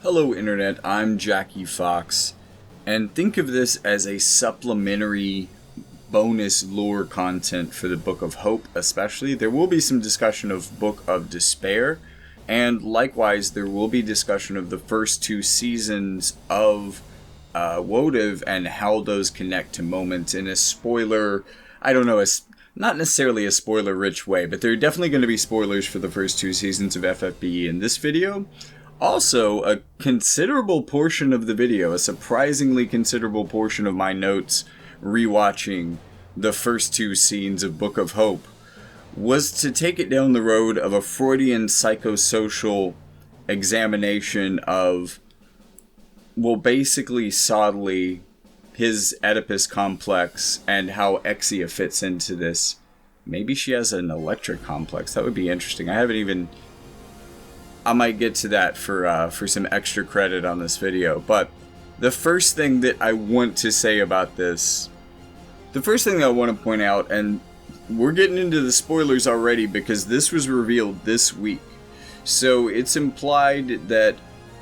Hello Internet, I'm Jackie Fox, and think of this as a supplementary bonus lore content for the Book of Hope especially. There will be some discussion of Book of Despair, and likewise there will be discussion of the first two seasons of Wodev and how those connect to moments in a spoiler, not necessarily a spoiler-rich way, but there are definitely going to be spoilers for the first two seasons of FFBE in this video. Also, a considerable portion of the video, a surprisingly considerable portion of my notes rewatching the first two scenes of Book of Hope, was to take it down the road of a Freudian psychosocial examination of, well, basically Sadali, his Oedipus complex, and how Exia fits into this. Maybe she has an electric complex. That would be interesting. I might get to that for some extra credit on this video. But the first thing that I want to say about this, the first thing that I want to point out, and we're getting into the spoilers already because this was revealed this week. So it's implied that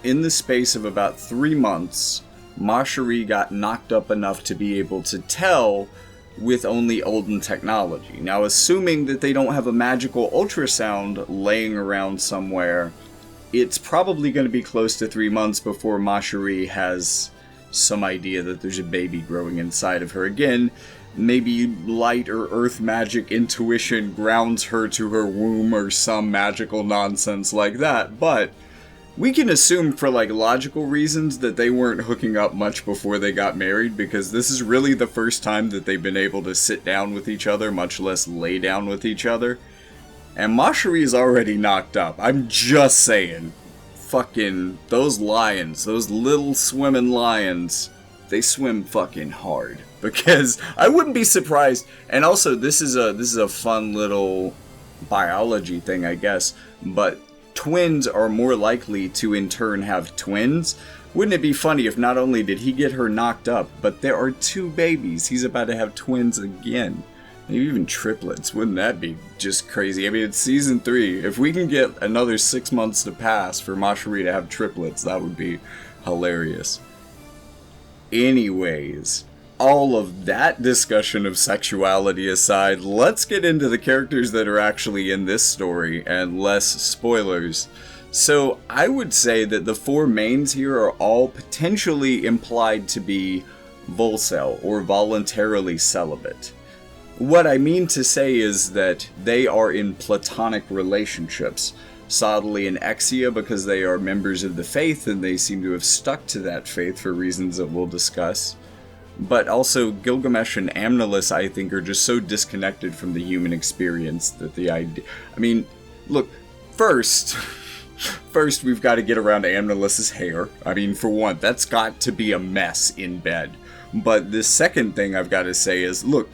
in the space of about 3 months, Mashari got knocked up enough to be able to tell with only olden technology. Now, assuming that they don't have a magical ultrasound laying around somewhere, it's probably going to be close to 3 months before Mashari has some idea that there's a baby growing inside of her. Again, maybe light or earth magic intuition grounds her to her womb or some magical nonsense like that, but we can assume for logical reasons that they weren't hooking up much before they got married, because this is really the first time that they've been able to sit down with each other, much less lay down with each other. And Mashari is already knocked up. I'm just saying. Fucking those lions, those little swimming lions, they swim fucking hard. Because I wouldn't be surprised. And also, this is a fun little biology thing, I guess. But twins are more likely to in turn have twins. Wouldn't it be funny if not only did he get her knocked up, but there are 2 babies. He's about to have twins again. Maybe even triplets. Wouldn't that be just crazy? I mean, it's season 3. If we can get another 6 months to pass for Mashari to have triplets, that would be hilarious. Anyways, all of that discussion of sexuality aside, let's get into the characters that are actually in this story, and less spoilers. So, I would say that the 4 mains here are all potentially implied to be volcel, or voluntarily celibate. What I mean to say is that they are in platonic relationships. Sadali and Exia, because they are members of the faith, and they seem to have stuck to that faith for reasons that we'll discuss. But also, Gilgamesh and Amnelis, I think, are just so disconnected from the human experience that the idea... I mean, look, first we've got to get around to Amnelis' hair. I mean, for one, that's got to be a mess in bed. But the second thing I've got to say is, look,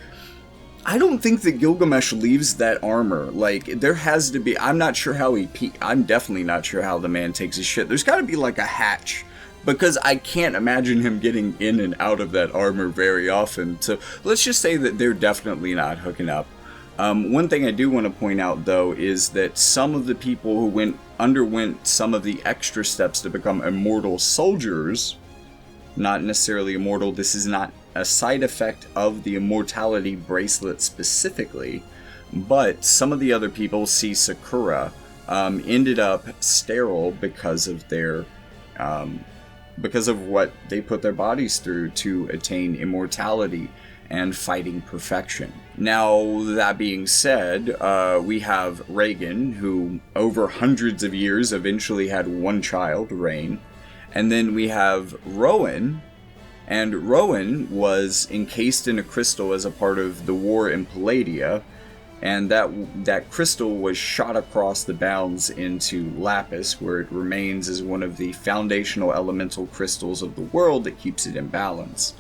I don't think that Gilgamesh leaves that armor. There has to be... I'm not sure how I'm definitely not sure how the man takes his shit. There's got to be, a hatch. Because I can't imagine him getting in and out of that armor very often. So let's just say that they're definitely not hooking up. One thing I do want to point out, though, is that some of the people who underwent some of the extra steps to become immortal soldiers, not necessarily immortal, this is not a side effect of the immortality bracelet specifically, but some of the other people, see Sakura, ended up sterile because of their... because of what they put their bodies through to attain immortality and fighting perfection. Now, that being said, we have Reagan, who over hundreds of years eventually had 1 child, Rain. And then we have Rowan, and Rowan was encased in a crystal as a part of the war in Palladia, and that crystal was shot across the bounds into Lapis, where it remains as one of the foundational elemental crystals of the world that keeps it in balance.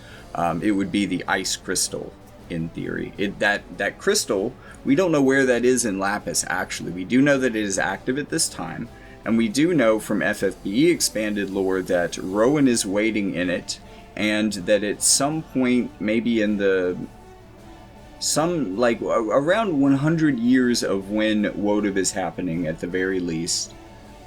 It would be the ice crystal, in theory. That crystal, we don't know where that is in Lapis, actually. We do know that it is active at this time, and we do know from FFBE expanded lore that Rowan is waiting in it, and that at some point, maybe in around 100 years of when Wodev is happening at the very least,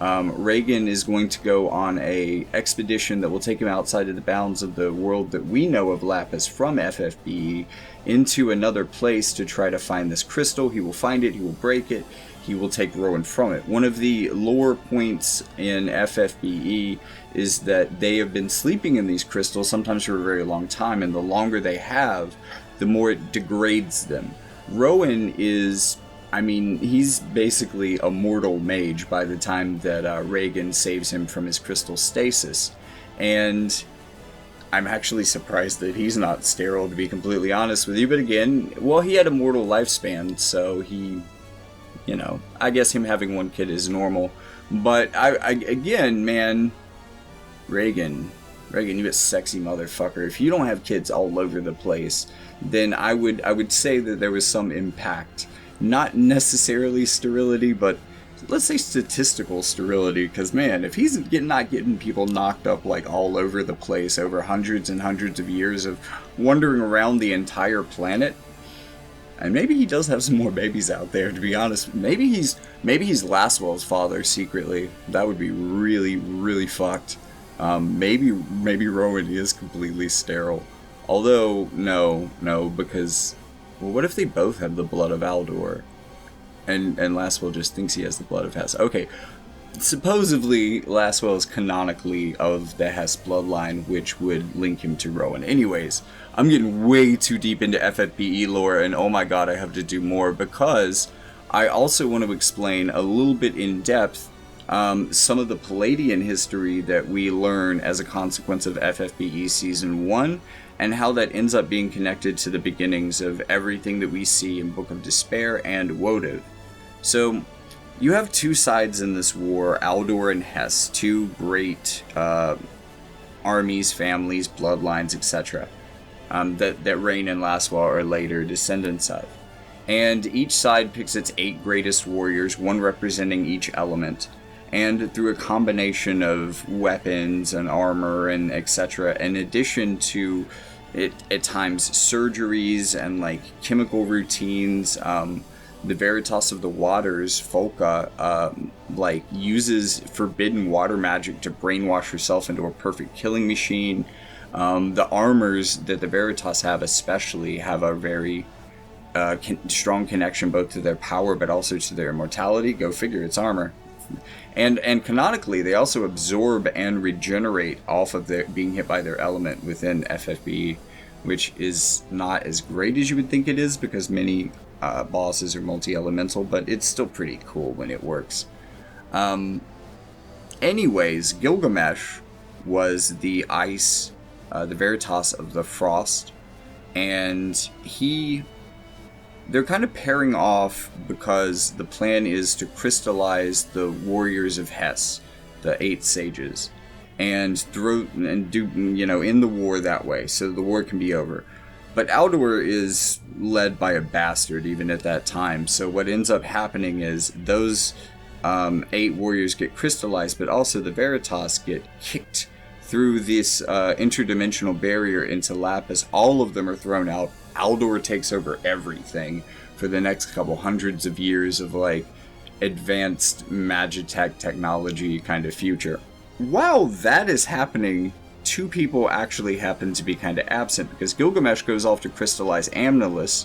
Reagan is going to go on a expedition that will take him outside of the bounds of the world that we know of Lapis from FFBE into another place to try to find this crystal. He will find it, he will break it, he will take Rowan from it. One of the lore points in FFBE is that they have been sleeping in these crystals, sometimes for a very long time, and the longer they have, the more it degrades them. Rowan is... he's basically a mortal mage by the time that Reagan saves him from his crystal stasis. And I'm actually surprised that he's not sterile, to be completely honest with you. But again, well, he had a mortal lifespan, so he, I guess him having one kid is normal. But again, man, Reagan, you a sexy motherfucker. If you don't have kids all over the place, then I would say that there was some impact. Not necessarily sterility, but let's say statistical sterility, because man, if he's not getting people knocked up like all over the place over hundreds and hundreds of years of wandering around the entire planet, and maybe he does have some more babies out there, to be honest. Maybe he's Laswell's father secretly. That would be really, really fucked. Maybe Rowan is completely sterile. Although, no, because... well, what if they both have the blood of Aldor? And Laswell just thinks he has the blood of Hess. Okay, supposedly Laswell is canonically of the Hess bloodline, which would link him to Rowan. Anyways, I'm getting way too deep into FFBE lore, and oh my god, I have to do more, because I also want to explain a little bit in depth some of the Palladian history that we learn as a consequence of FFBE Season 1, and how that ends up being connected to the beginnings of everything that we see in Book of Despair and Wodev. So, you have two sides in this war, Aldor and Hess, two great armies, families, bloodlines, etc., that reign in Laswell or later descendants of. And each side picks its 8 greatest warriors, one representing each element. And through a combination of weapons and armor and etc., in addition to it at times surgeries and like chemical routines, the Veritas of the Waters, Folka, uses forbidden water magic to brainwash herself into a perfect killing machine. The armors that the Veritas have especially have a very strong connection both to their power but also to their immortality. Go figure, it's armor. And canonically, they also absorb and regenerate off of their being hit by their element within FFB, which is not as great as you would think it is, because many bosses are multi-elemental, but it's still pretty cool when it works. Anyways, Gilgamesh was the ice, the Veritas of the Frost, and they're kind of pairing off because the plan is to crystallize the warriors of Hess, the 8 sages, and do in the war that way, so the war can be over. But Aldor is led by a bastard even at that time, so what ends up happening is those 8 warriors get crystallized, but also the Veritas get kicked through this interdimensional barrier into Lapis. All of them are thrown out. Aldor takes over everything for the next couple hundreds of years of like advanced magitech technology kind of future. While that is happening, 2 people actually happen to be kind of absent, because Gilgamesh goes off to crystallize Amnilis,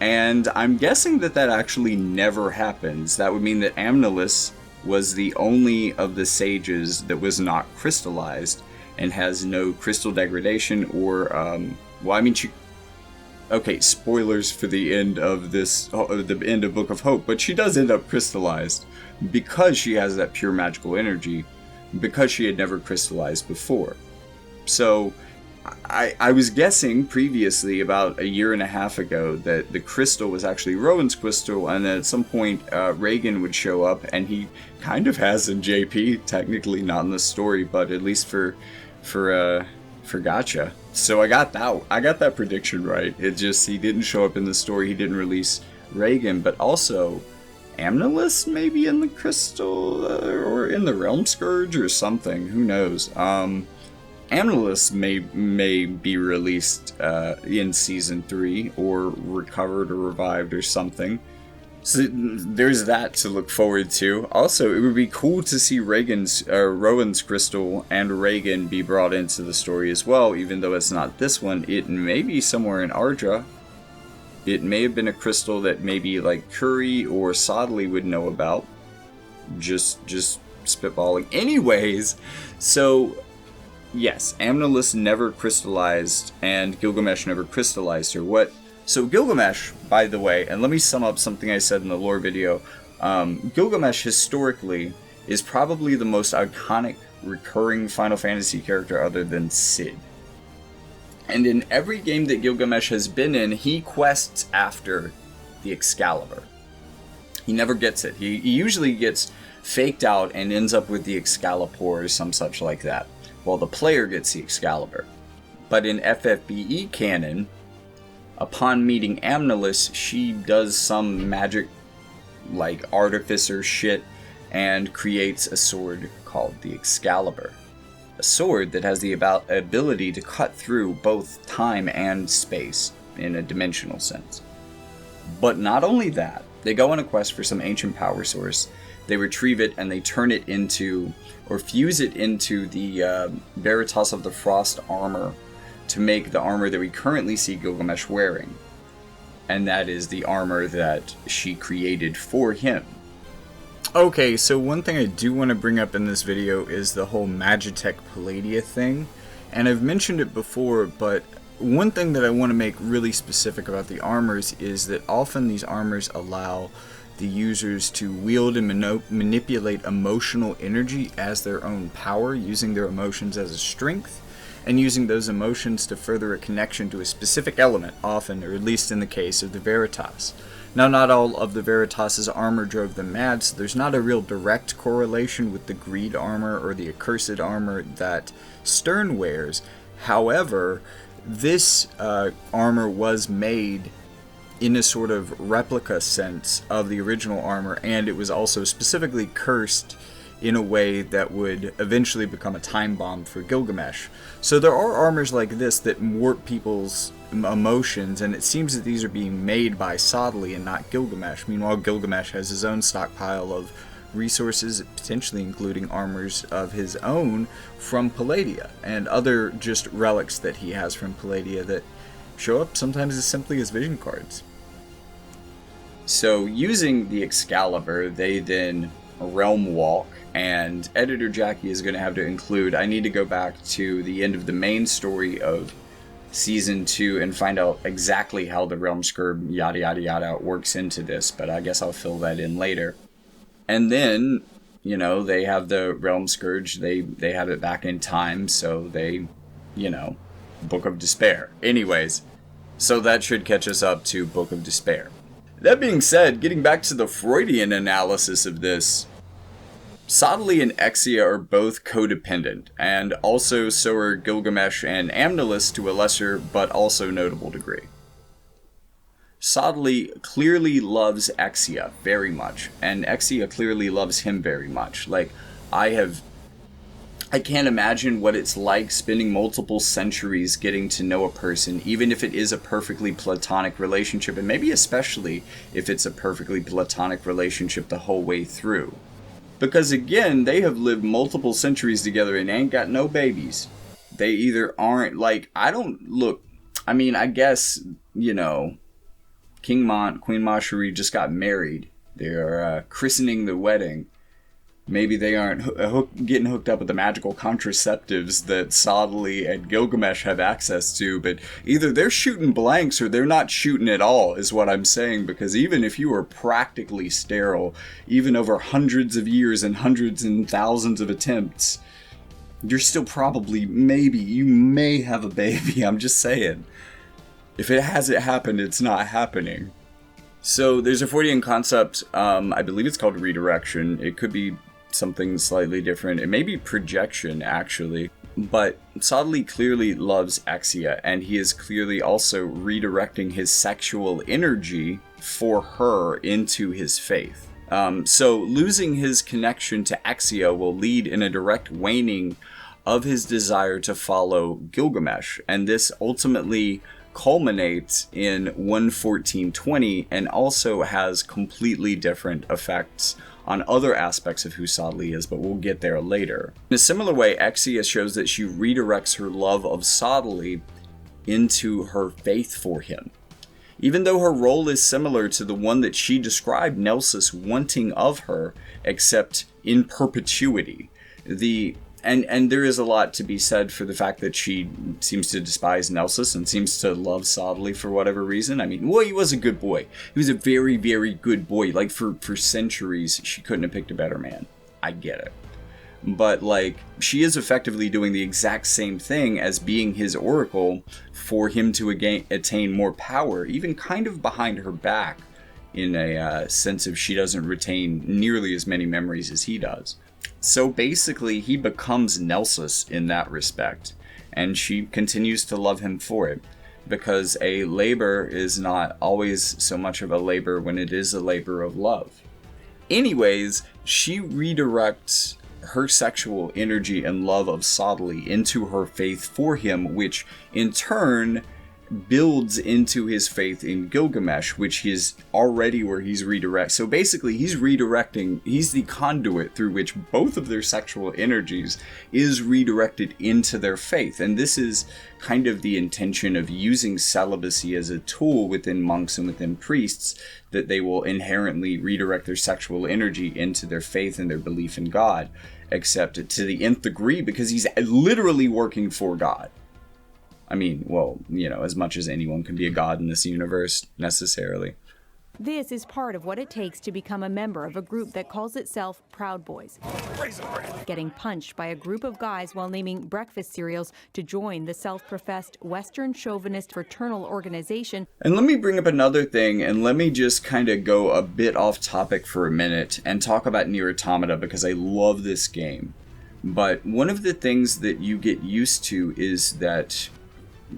and I'm guessing that actually never happens. That would mean that Amnilis was the only of the sages that was not crystallized and has no crystal degradation or okay, spoilers for the end of the end of Book of Hope, but she does end up crystallized because she has that pure magical energy, because she had never crystallized before. So, I was guessing previously, about a year and a half ago, that the crystal was actually Rowan's crystal, and that at some point Reagan would show up, and he kind of has in JP, technically not in the story, but at least for Gotcha. So I got that prediction right. It just, he didn't show up in the story, he didn't release Reagan, but also Amnilis maybe in the crystal, or in the Realm Scourge or something, who knows. Amnilis may be released in Season 3, or recovered or revived or something. So there's that to look forward to. Also, it would be cool to see Rowan's crystal and Reagan be brought into the story as well, even though it's not this one. It may be somewhere in Ardra. It may have been a crystal that maybe like Curry or Sadali would know about. Just spitballing. Anyways, so yes, Amnilus never crystallized and Gilgamesh never crystallized her. So Gilgamesh, by the way, and let me sum up something I said in the lore video, Gilgamesh historically is probably the most iconic recurring Final Fantasy character other than Sid. And in every game that Gilgamesh has been in, he quests after the Excalibur. He never gets it. He usually gets faked out and ends up with the Excalibur or some such like that, while the player gets the Excalibur. But in FFBE canon, upon meeting Amnilus, she does some magic, like artificer shit, and creates a sword called the Excalibur. A sword that has the ability to cut through both time and space in a dimensional sense. But not only that, they go on a quest for some ancient power source. They retrieve it and they turn it into, or fuse it into the Veritas of the Frost armor to make the armor that we currently see Gilgamesh wearing. And that is the armor that she created for him. Okay, so one thing I do want to bring up in this video is the whole Magitech Palladia thing. And I've mentioned it before, but one thing that I want to make really specific about the armors is that often these armors allow the users to wield and manipulate emotional energy as their own power, using their emotions as a strength, and using those emotions to further a connection to a specific element, often, or at least in the case of the Veritas. Now, not all of the Veritas' armor drove them mad, so there's not a real direct correlation with the greed armor or the accursed armor that Stern wears. However, this armor was made in a sort of replica sense of the original armor, and it was also specifically cursed in a way that would eventually become a time bomb for Gilgamesh. So there are armors like this that warp people's emotions, and it seems that these are being made by Sadali and not Gilgamesh. Meanwhile, Gilgamesh has his own stockpile of resources, potentially including armors of his own from Palladia, and other just relics that he has from Palladia that show up sometimes as simply as vision cards. So using the Excalibur, they then realm walk, and editor Jackie is going to have to include, I need to go back to the end of the main story of Season 2 and find out exactly how the realm scourge yada yada yada works into this, but I guess I'll fill that in later. And then, you know, they have the realm scourge, they have it back in time, so they, you know, Book of Despair. Anyways, so that should catch us up to Book of Despair. That being said, getting back to the Freudian analysis of this, Sadali and Exia are both codependent, and also so are Gilgamesh and Amnilus to a lesser but also notable degree. Sadali clearly loves Exia very much, and Exia clearly loves him very much. Like, I can't imagine what it's like spending multiple centuries getting to know a person, even if it is a perfectly platonic relationship, and maybe especially if it's a perfectly platonic relationship the whole way through. Because again, they have lived multiple centuries together and ain't got no babies. They either aren't, like, I guess, you know, King Mont, Queen Mashari just got married. They're christening the wedding. Maybe they aren't getting hooked up with the magical contraceptives that Sadali and Gilgamesh have access to, but either they're shooting blanks or they're not shooting at all, is what I'm saying, because even if you are practically sterile, even over hundreds of years and hundreds and thousands of attempts, you're still probably, you may have a baby, I'm just saying. If it hasn't happened, it's not happening. So there's a Freudian concept, I believe it's called redirection. It could be something slightly different. It may be projection, actually. But Sadali clearly loves Exia, and he is clearly also redirecting his sexual energy for her into his faith. So losing his connection to Exia will lead in a direct waning of his desire to follow Gilgamesh, and this ultimately culminates in 1:14:20 and also has completely different effects on other aspects of who Sadali is, but we'll get there later. In a similar way, Exia shows that she redirects her love of Sadali into her faith for him. Even though her role is similar to the one that she described Nelsus wanting of her, except in perpetuity. And there is a lot to be said for the fact that she seems to despise Nelsus and seems to love Sadali for whatever reason. I mean, well, he was a good boy. He was a very, very good boy. Like, for centuries, she couldn't have picked a better man. I get it. But, like, she is effectively doing the exact same thing as being his oracle for him to attain more power, even kind of behind her back, in a sense of she doesn't retain nearly as many memories as he does. So basically, he becomes Nelsus in that respect, and she continues to love him for it, because a labor is not always so much of a labor when it is a labor of love. Anyways, she redirects her sexual energy and love of Sadali into her faith for him, which in turn builds into his faith in Gilgamesh, which is already where he's redirected. So basically, he's the conduit through which both of their sexual energies is redirected into their faith. And this is kind of the intention of using celibacy as a tool within monks and within priests, that they will inherently redirect their sexual energy into their faith and their belief in God, except to the nth degree, because he's literally working for God. I mean, well, as much as anyone can be a god in this universe, necessarily. This is part of what it takes to become a member of a group that calls itself Proud Boys. Getting punched by a group of guys while naming breakfast cereals to join the self-professed Western chauvinist fraternal organization. And let me bring up another thing, and let me just kind of go a bit off topic for a minute and talk about Nier Automata, because I love this game. But one of the things that you get used to is that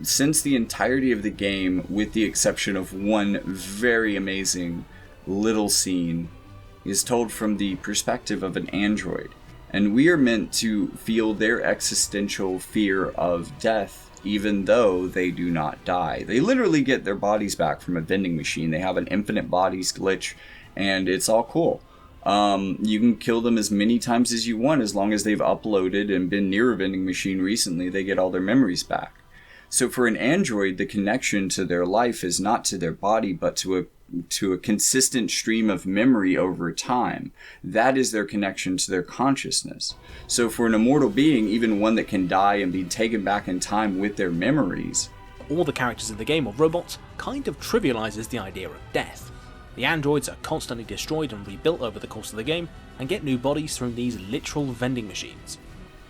since the entirety of the game, with the exception of one very amazing little scene, is told from the perspective of an android, and we are meant to feel their existential fear of death, even though they do not die. They literally get their bodies back from a vending machine. They have an infinite bodies glitch, and it's all cool. You can kill them as many times as you want, as long as they've uploaded and been near a vending machine recently. They get all their memories back. So for an android, the connection to their life is not to their body, but to a consistent stream of memory over time. That is their connection to their consciousness. So for an immortal being, even one that can die and be taken back in time with their memories, all the characters in the game of robots kind of trivializes the idea of death. The androids are constantly destroyed and rebuilt over the course of the game, and get new bodies from these literal vending machines.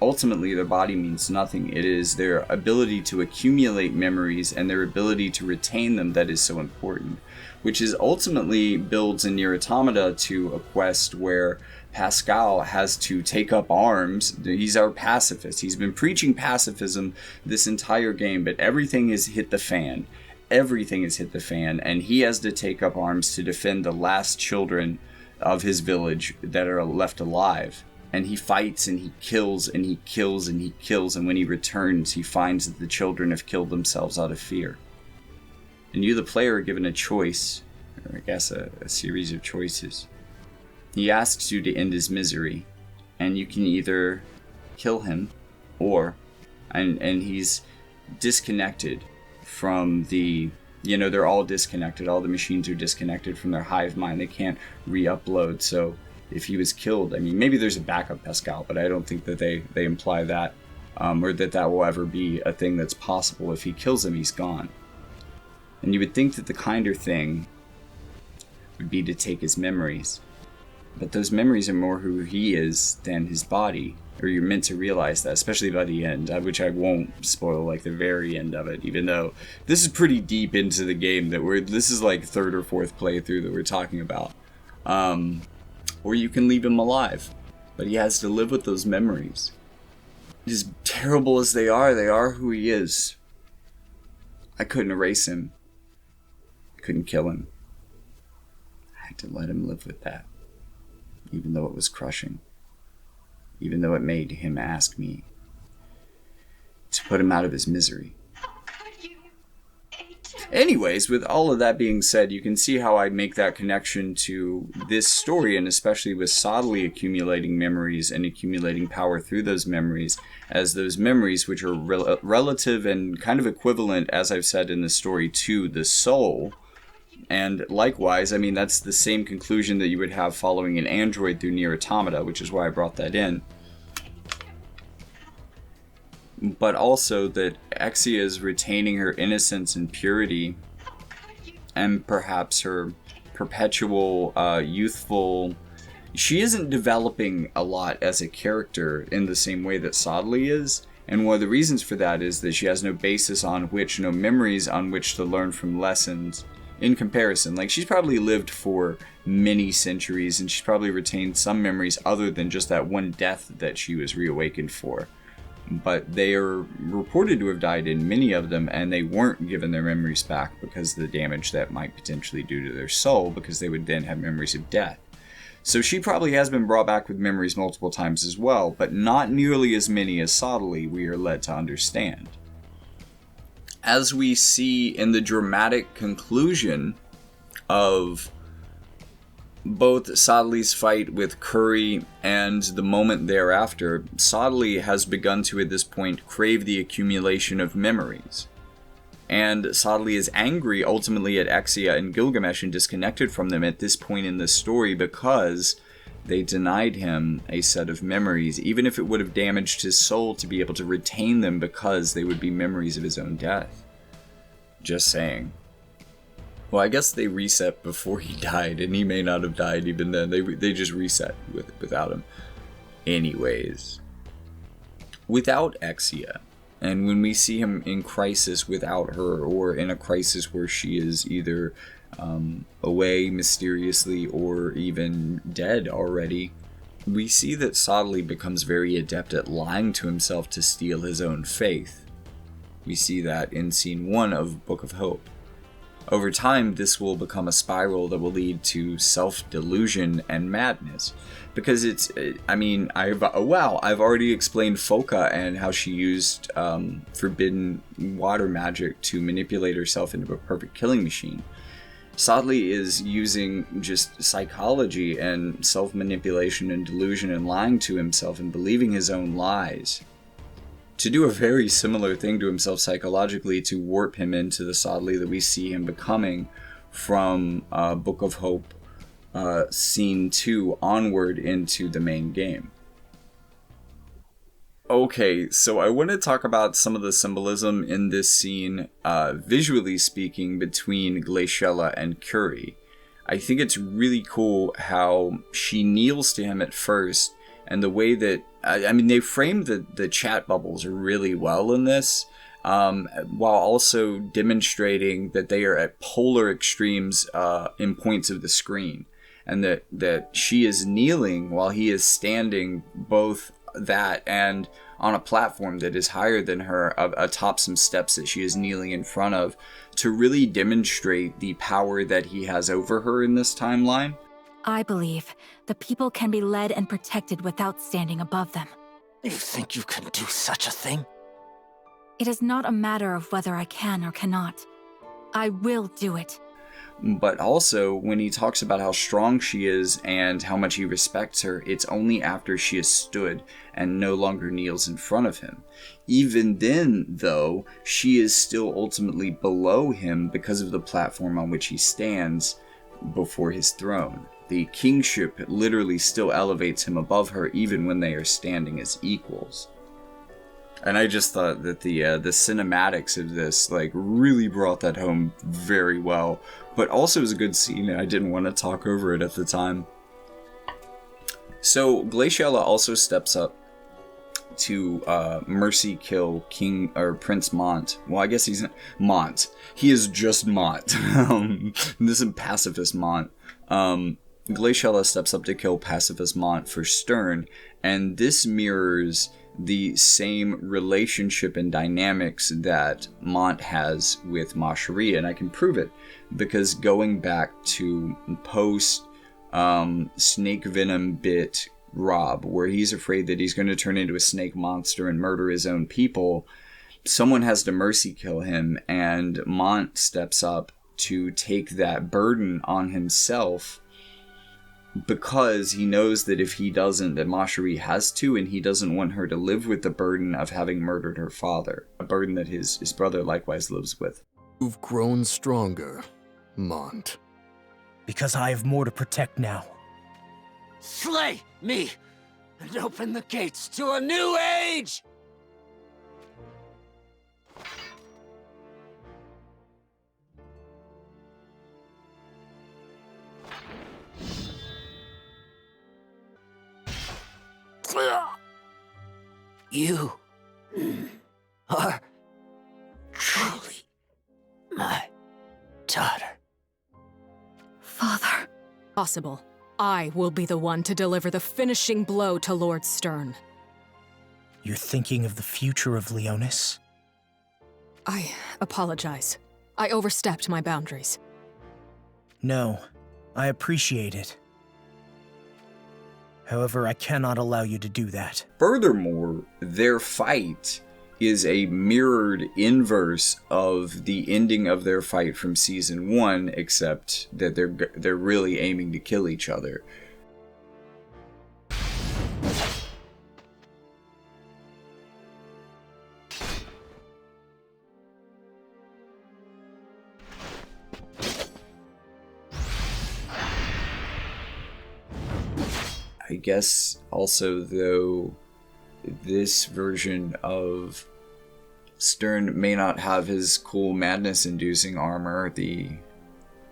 Ultimately, their body means nothing. It is their ability to accumulate memories and their ability to retain them that is so important, which is ultimately builds in Nier Automata to a quest where Pascal has to take up arms. He's our pacifist. He's been preaching pacifism this entire game, but everything has hit the fan. Everything has hit the fan, and he has to take up arms to defend the last children of his village that are left alive. And he fights and he kills and he kills and he kills, and when he returns, he finds that the children have killed themselves out of fear. And you, the player, are given a choice, or I guess a series of choices. He asks you to end his misery, and you can either kill him, or, and he's disconnected from the, they're all disconnected. All the machines are disconnected from their hive mind. They can't re-upload, so if he was killed, I mean, maybe there's a backup Pascal, but I don't think that they imply that, or that will ever be a thing that's possible. If he kills him, he's gone. And you would think that the kinder thing would be to take his memories. But those memories are more who he is than his body, or you're meant to realize that, especially by the end, which I won't spoil, like the very end of it, even though this is pretty deep into the game, this is like third or fourth playthrough that we're talking about. Or you can leave him alive, but he has to live with those memories. As terrible as they are who he is. I couldn't erase him. I couldn't kill him. I had to let him live with that, even though it was crushing. Even though it made him ask me to put him out of his misery. How could you hate Anyways, with all of that being said, you can see how I make that connection to this story, and especially with Sadali accumulating memories and accumulating power through those memories, as those memories, which are relative and kind of equivalent, as I've said in the story, to the soul. And likewise, I mean, that's the same conclusion that you would have following an android through Nier Automata, which is why I brought that in. But also that Exia is retaining her innocence and purity, and perhaps her perpetual, youthful... She isn't developing a lot as a character in the same way that Sadali is, and one of the reasons for that is that she has no basis on which, no memories on which to learn from lessons in comparison. Like, she's probably lived for many centuries, and she's probably retained some memories other than just that one death that she was reawakened for. But they are reported to have died in many of them, and they weren't given their memories back because of the damage that might potentially do to their soul, because they would then have memories of death. So she probably has been brought back with memories multiple times as well, but not nearly as many as Sadali, we are led to understand. As we see in the dramatic conclusion of both Sadali's fight with Curry and the moment thereafter, Sadali has begun to, at this point, crave the accumulation of memories. And Sadali is angry ultimately at Exia and Gilgamesh and disconnected from them at this point in the story because they denied him a set of memories, even if it would have damaged his soul to be able to retain them because they would be memories of his own death. Just saying. Well, I guess they reset before he died, and he may not have died even then. They just reset without him. Anyways. Without Exia, and when we see him in crisis without her, or in a crisis where she is either away mysteriously or even dead already, we see that Sadali becomes very adept at lying to himself to steal his own faith. We see that in scene 1 of Book of Hope. Over time, this will become a spiral that will lead to self-delusion and madness. Because I've already explained Foka and how she used forbidden water magic to manipulate herself into a perfect killing machine. Sadali is using just psychology and self-manipulation and delusion and lying to himself and believing his own lies to do a very similar thing to himself psychologically to warp him into the Sadali that we see him becoming from Book of Hope scene 2 onward into the main game. Okay, so I want to talk about some of the symbolism in this scene, visually speaking, between Glaciella and Curie. I think it's really cool how she kneels to him at first, and the way that, they framed the chat bubbles really well in this, while also demonstrating that they are at polar extremes in points of the screen. And that she is kneeling while he is standing, both that and on a platform that is higher than her, atop some steps that she is kneeling in front of, to really demonstrate the power that he has over her in this timeline. I believe the people can be led and protected without standing above them. You think you can do such a thing? It is not a matter of whether I can or cannot. I will do it. But also, when he talks about how strong she is and how much he respects her, it's only after she has stood and no longer kneels in front of him. Even then, though, she is still ultimately below him because of the platform on which he stands before his throne. The kingship literally still elevates him above her even when they are standing as equals. And I just thought that the cinematics of this really brought that home very well. But also it was a good scene, and I didn't want to talk over it at the time. So Glaciella also steps up to mercy kill Prince Mont. Well, I guess he's not Mont. He is just Mont. This is pacifist Mont. Glaciella steps up to kill pacifist Mont for Stern, and this mirrors the same relationship and dynamics that Mont has with Ma Cherie, and I can prove it because going back to post snake venom bit Rob, where he's afraid that he's going to turn into a snake monster and murder his own people, someone has to mercy kill him, and Mont steps up to take that burden on himself because he knows that if he doesn't, that Macherie has to, and he doesn't want her to live with the burden of having murdered her father, a burden that his brother likewise lives with. You've grown stronger, Mont. Because I have more to protect now. Slay me and open the gates to a new age! You are truly my daughter. Father. Possible. I will be the one to deliver the finishing blow to Lord Stern. You're thinking of the future of Leonis? I apologize. I overstepped my boundaries. No, I appreciate it. However, I cannot allow you to do that. Furthermore, their fight is a mirrored inverse of the ending of their fight from season 1, except that they're really aiming to kill each other. I guess also, though, this version of Stern may not have his cool madness-inducing armor.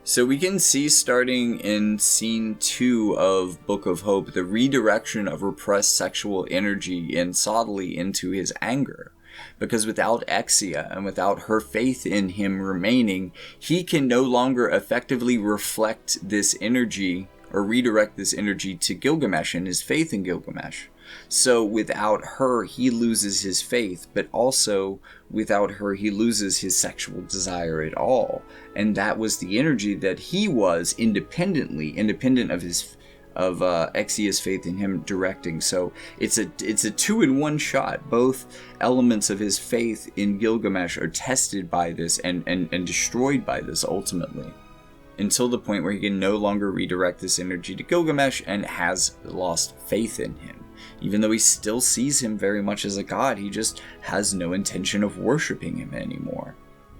So we can see, starting in scene 2 of Book of Hope, the redirection of repressed sexual energy in Sadali into his anger. Because without Exia and without her faith in him remaining, he can no longer effectively reflect this energy or redirect this energy to Gilgamesh and his faith in Gilgamesh. So without her, he loses his faith, but also without her, he loses his sexual desire at all. And that was the energy that he was independent of Exia's faith in him directing. So it's a 2-in-1 shot. Both elements of his faith in Gilgamesh are tested by this and destroyed by this ultimately, until the point where he can no longer redirect this energy to Gilgamesh and has lost faith in him. Even though he still sees him very much as a god, he just has no intention of worshipping him anymore.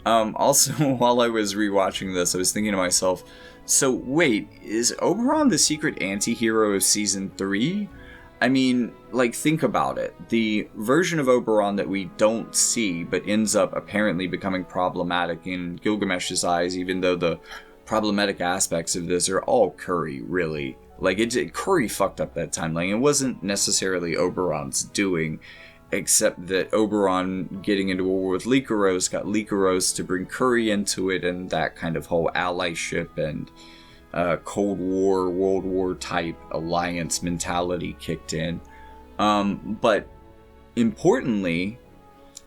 Also, while I was rewatching this, I was thinking to myself, so wait, is Oberon the secret anti-hero of season 3? I mean, like, think about it. The version of Oberon that we don't see, but ends up apparently becoming problematic in Gilgamesh's eyes, even though the problematic aspects of this are all Curry, really. Like, Curry fucked up that timeline. It wasn't necessarily Oberon's doing, except that Oberon getting into a war with Lycaros got Lycaros to bring Curry into it, and that kind of whole allyship and Cold War, World War type alliance mentality kicked in. But importantly,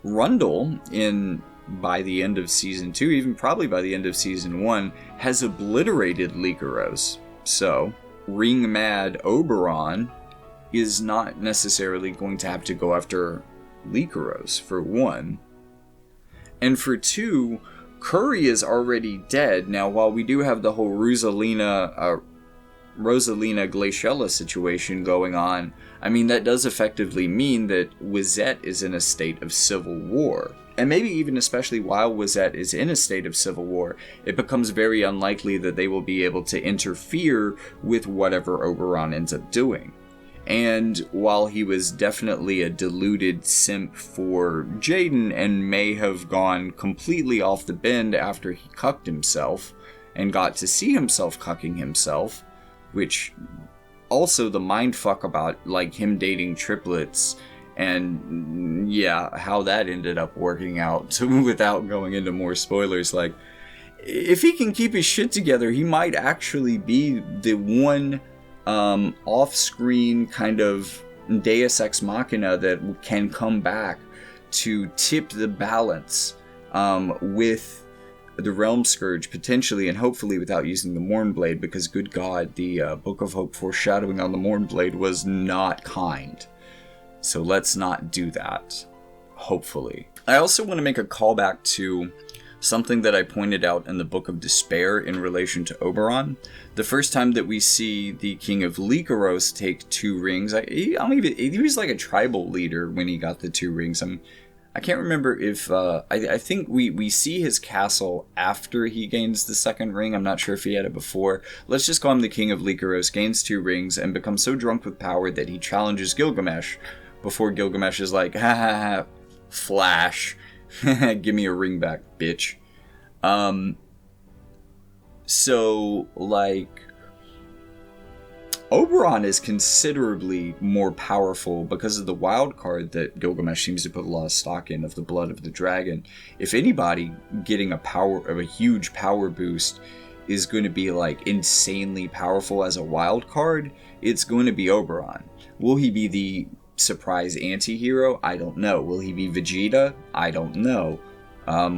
Rundle, by the end of season 2, even probably by the end of season 1, has obliterated Lycaros. So ring mad Oberon is not necessarily going to have to go after Lycaros, for one. And for two, Curry is already dead. Now, while we do have the whole Rosalina Glaciella situation going on, I mean, that does effectively mean that Wizette is in a state of civil war. And maybe even especially while Wizette is in a state of civil war, it becomes very unlikely that they will be able to interfere with whatever Oberon ends up doing. And while he was definitely a deluded simp for Jaden and may have gone completely off the bend after he cucked himself and got to see himself cucking himself, which also the mindfuck about like him dating triplets and yeah, how that ended up working out without going into more spoilers. Like, if he can keep his shit together, he might actually be the one off-screen kind of deus ex machina that can come back to tip the balance with the Realm Scourge, potentially and hopefully without using the Mournblade, because good god, the Book of Hope foreshadowing on the Mournblade was not kind. So let's not do that. Hopefully. I also want to make a callback to something that I pointed out in the Book of Despair in relation to Oberon. The first time that we see the King of Lycaros take 2 rings, he was like a tribal leader when he got the 2 rings. I can't remember if, I think we see his castle after he gains the 2nd ring. I'm not sure if he had it before. Let's just call him the King of Lycaros, gains 2 rings, and becomes so drunk with power that he challenges Gilgamesh, before Gilgamesh is like, ha ha ha, flash. Give me a ring back, bitch. So, like, Oberon is considerably more powerful because of the wild card that Gilgamesh seems to put a lot of stock in, of the blood of the dragon. If anybody getting a huge power boost is going to be, like, insanely powerful as a wild card, it's going to be Oberon. Will he be the surprise anti-hero? I don't know. Will he be Vegeta? I don't know.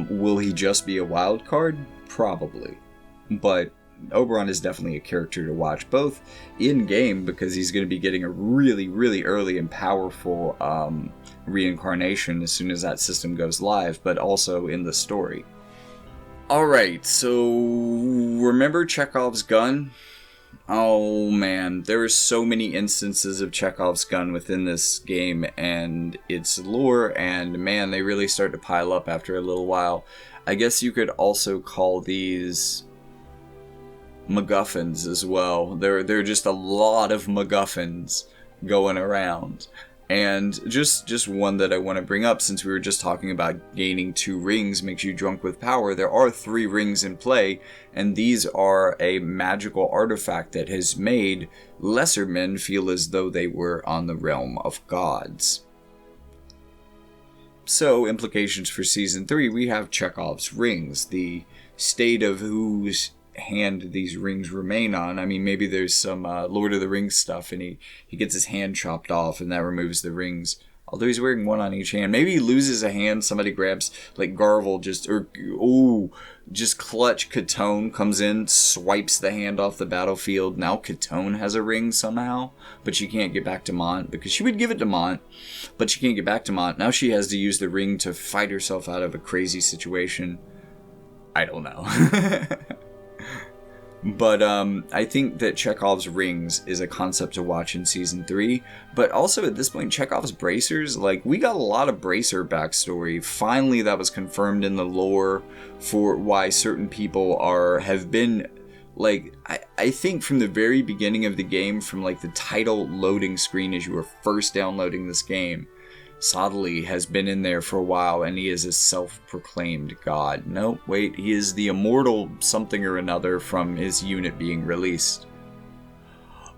Will he just be a wild card? Probably. But Oberon is definitely a character to watch, both in-game, because he's going to be getting a really, really early and powerful reincarnation as soon as that system goes live, but also in the story. Alright, so remember Chekhov's gun? Oh man, there are so many instances of Chekhov's gun within this game and its lore, and man, they really start to pile up after a little while. I guess you could also call these MacGuffins as well. There are just a lot of MacGuffins going around. And just one that I want to bring up, since we were just talking about gaining 2 rings makes you drunk with power, there are 3 rings in play, and these are a magical artifact that has made lesser men feel as though they were on the realm of gods. So, implications for Season 3, we have Chekhov's rings, the state of whose hand these rings remain on. I mean, maybe there's some Lord of the Rings stuff and he gets his hand chopped off and that removes the rings, although he's wearing one on each hand. Maybe he loses a hand, somebody grabs, like Garvel just clutch Catone, comes in, swipes the hand off the battlefield. Now Catone has a ring somehow, but she can't get back to Mont, because she would give it to Mont, but she can't get back to Mont. Now she has to use the ring to fight herself out of a crazy situation. I don't know. But I think that Chekhov's rings is a concept to watch in Season 3. But also at this point, Chekhov's bracers, like, we got a lot of bracer backstory. Finally, that was confirmed in the lore for why certain people have been, like, I think from the very beginning of the game, from like the title loading screen as you were first downloading this game, Sadali has been in there for a while, and he is a self-proclaimed god. No, wait, he is the immortal something or another from his unit being released.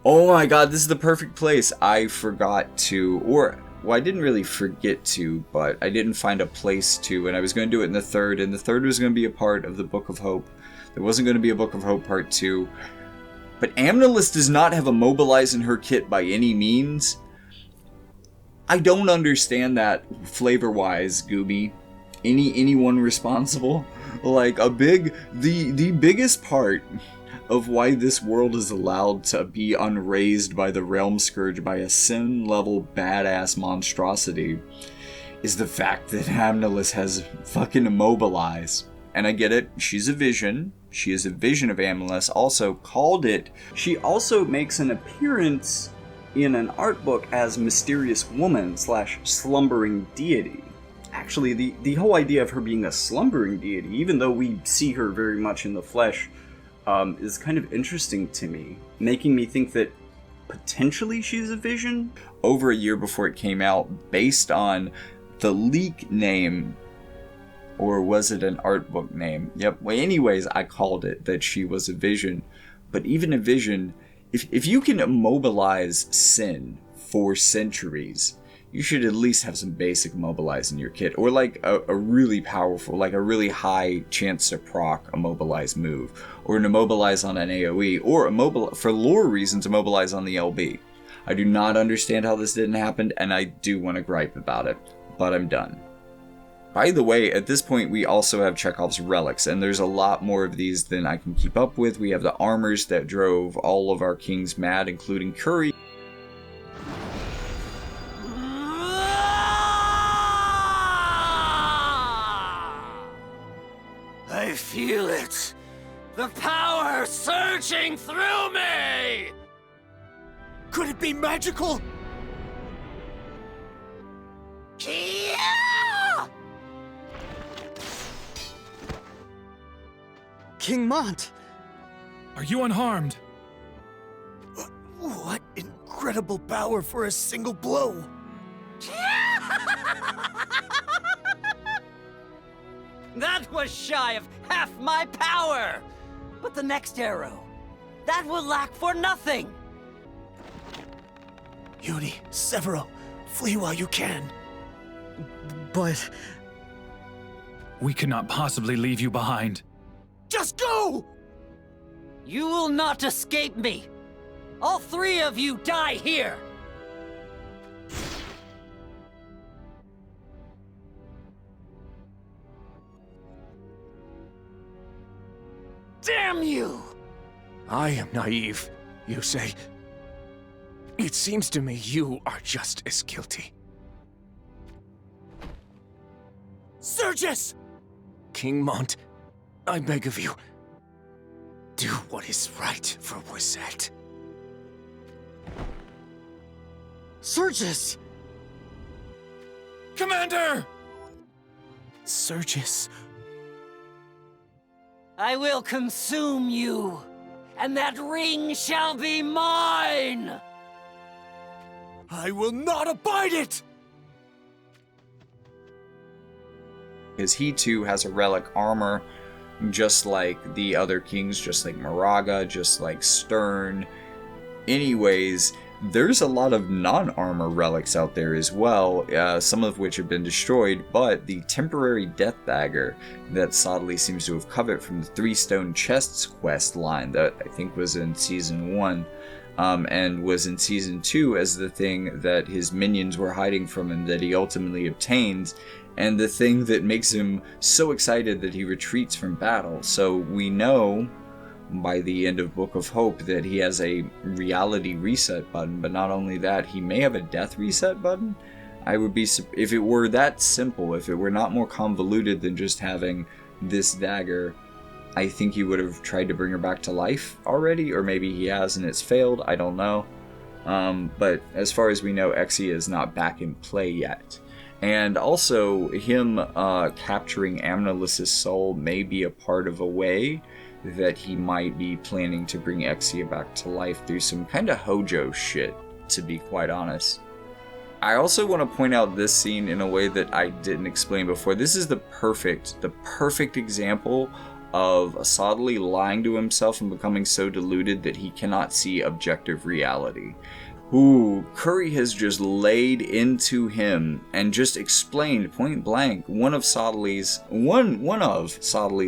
Oh my god, this is the perfect place. I forgot to, I didn't really forget to, but I didn't find a place to, and I was going to do it in the 3rd, and the 3rd was going to be a part of the Book of Hope. There wasn't going to be a Book of Hope Part 2. But Amnelis does not have a mobilize in her kit by any means. I don't understand that flavor-wise, Gooby. Anyone responsible? Like, the biggest part of why this world is allowed to be unraised by the Realm Scourge by a sin-level badass monstrosity is the fact that Amnelis has fucking immobilize. And I get it, she's a vision. She is a vision of Amnelis, also called it. She also makes an appearance in an art book as Mysterious Woman / Slumbering Deity. Actually, the whole idea of her being a slumbering deity, even though we see her very much in the flesh, is kind of interesting to me, making me think that potentially she's a vision. Over a year before it came out, based on the leak name, or was it an art book name? Yep, well anyways, I called it that she was a vision. But even a vision, if you can immobilize sin for centuries, you should at least have some basic immobilize in your kit, or like a really powerful, like a really high chance to proc immobilize move, or an immobilize on an AoE, or for lore reasons immobilize on the LB. I do not understand how this didn't happen, and I do want to gripe about it, but I'm done. By the way, at this point we also have Chekhov's relics, and there's a lot more of these than I can keep up with. We have the armors that drove all of our kings mad, including Curry. feel it. The power surging through me! Could it be magical? Yeah! King Mont! Are you unharmed? What incredible power for a single blow! That was shy of half my power! But the next arrow, that will lack for nothing! Yuri, Severo, flee while you can. But... We cannot possibly leave you behind. Just go! You will not escape me! All three of you die here! Damn you! I am naive, you say. It seems to me you are just as guilty. Sergius! King Mont, I beg of you, do what is right for Wizette. Sergius! Commander! Sergius. I will consume you, and that ring shall be mine! I will not abide it! Because he too has a relic armor, just like the other kings, just like Moraga, just like Stern. Anyways, there's a lot of non-armor relics out there as well, some of which have been destroyed, but the temporary death dagger that Sadali seems to have covered from the Three Stone Chests quest line that I think was in Season 1, and was in Season 2 as the thing that his minions were hiding from him that he ultimately obtains, and the thing that makes him so excited that he retreats from battle. So we know by the end of Book of Hope that he has a reality reset button, but not only that, he may have a death reset button. I would be, if it were that simple, if it were not more convoluted than just having this dagger, I think he would have tried to bring her back to life already, or maybe he has and it's failed, I don't know. But as far as we know, Exia is not back in play yet. And also, him capturing Amnelis' soul may be a part of a way that he might be planning to bring Exia back to life through some kind of Hojo shit, to be quite honest. I also want to point out this scene in a way that I didn't explain before. This is the perfect example of Sadali lying to himself and becoming so deluded that he cannot see objective reality. Ooh, Curry has just laid into him and just explained point blank one of Sadali's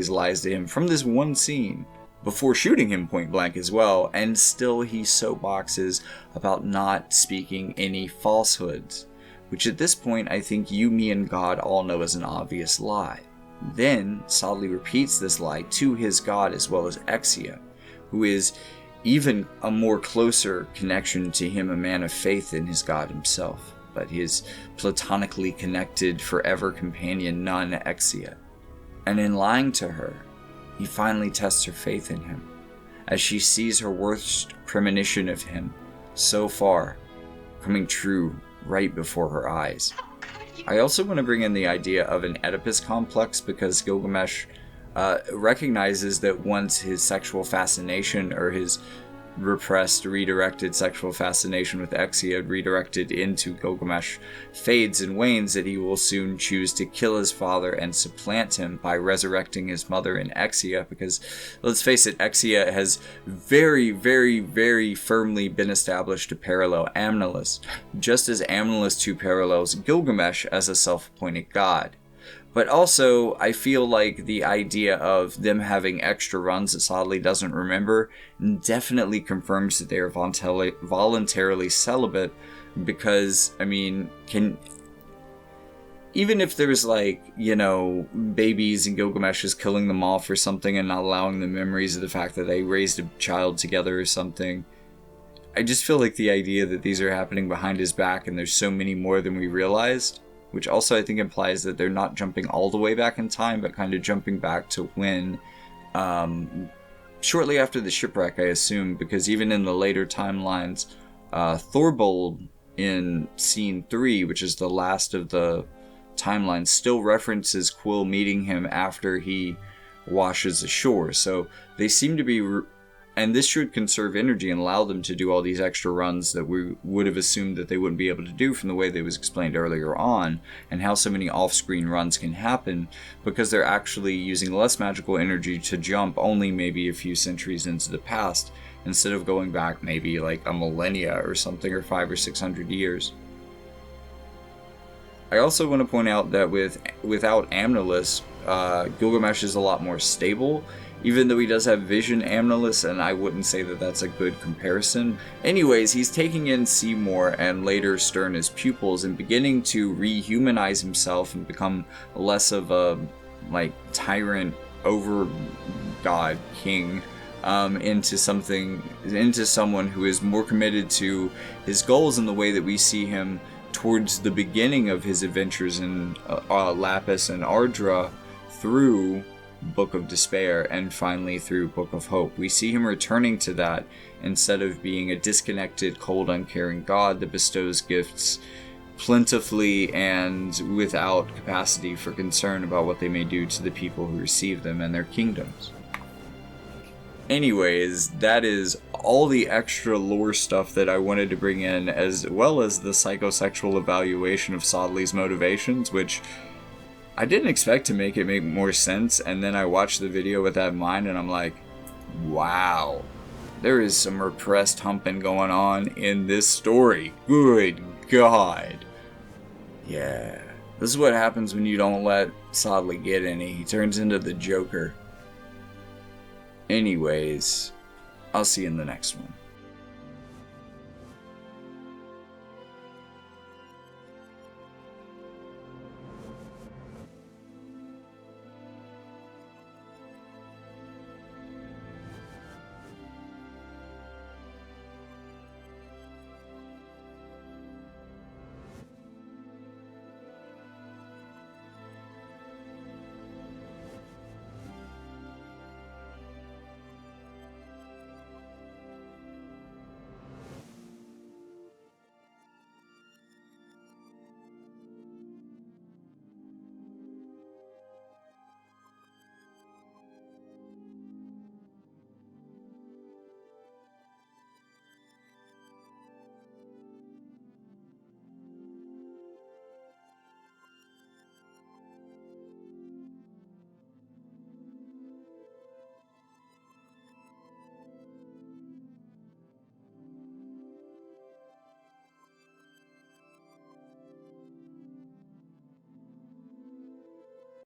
lies to him from this one scene before shooting him point blank as well, and still he soapboxes about not speaking any falsehoods, which at this point I think you, me, and God all know is an obvious lie. Then Sadali repeats this lie to his god as well as Exia, who is even a more closer connection to him, a man of faith in his god himself, but his platonically connected forever companion nun Exia. And in lying to her, he finally tests her faith in him, as she sees her worst premonition of him so far coming true right before her eyes. I also want to bring in the idea of an Oedipus complex, because Gilgamesh recognizes that once his sexual fascination, or his repressed, redirected sexual fascination with Exia redirected into Gilgamesh fades and wanes, that he will soon choose to kill his father and supplant him by resurrecting his mother in Exia, because let's face it, Exia has very, very, very firmly been established to parallel Amnelis, just as Amnelis too parallels Gilgamesh as a self-appointed god. But also, I feel like the idea of them having extra runs that Sadali doesn't remember definitely confirms that they are voluntarily celibate, because, I mean, even if there's babies and Gilgamesh is killing them off or something and not allowing them memories of the fact that they raised a child together or something, I just feel like the idea that these are happening behind his back and there's so many more than we realized which also I think implies that they're not jumping all the way back in time, but kind of jumping back to when, shortly after the shipwreck, I assume, because even in the later timelines, Thorbold in scene 3, which is the last of the timelines, still references Quill meeting him after he washes ashore. So they seem to be, and this should conserve energy and allow them to do all these extra runs that we would have assumed that they wouldn't be able to do from the way that was explained earlier on, and how so many off-screen runs can happen because they're actually using less magical energy to jump only maybe a few centuries into the past, instead of going back maybe like a millennia or something, or 500 or 600 years. I also want to point out that without Amnilus, Gilgamesh is a lot more stable, even though he does have Vision Amnilus, and I wouldn't say that that's a good comparison. Anyways, he's taking in Seymour and later Stern as pupils and beginning to rehumanize himself and become less of a tyrant over god king, into someone who is more committed to his goals in the way that we see him towards the beginning of his adventures in Lapis and Ardra, through Book of Despair, and finally through Book of Hope. We see him returning to that instead of being a disconnected, cold, uncaring god that bestows gifts plentifully and without capacity for concern about what they may do to the people who receive them and their kingdoms. Anyways, that is all the extra lore stuff that I wanted to bring in, as well as the psychosexual evaluation of Sadali's motivations, which I didn't expect to make more sense, and then I watched the video with that in mind, and I'm like, wow, there is some repressed humping going on in this story. Good God. Yeah, this is what happens when you don't let Sadali get any. He turns into the Joker. Anyways, I'll see you in the next one.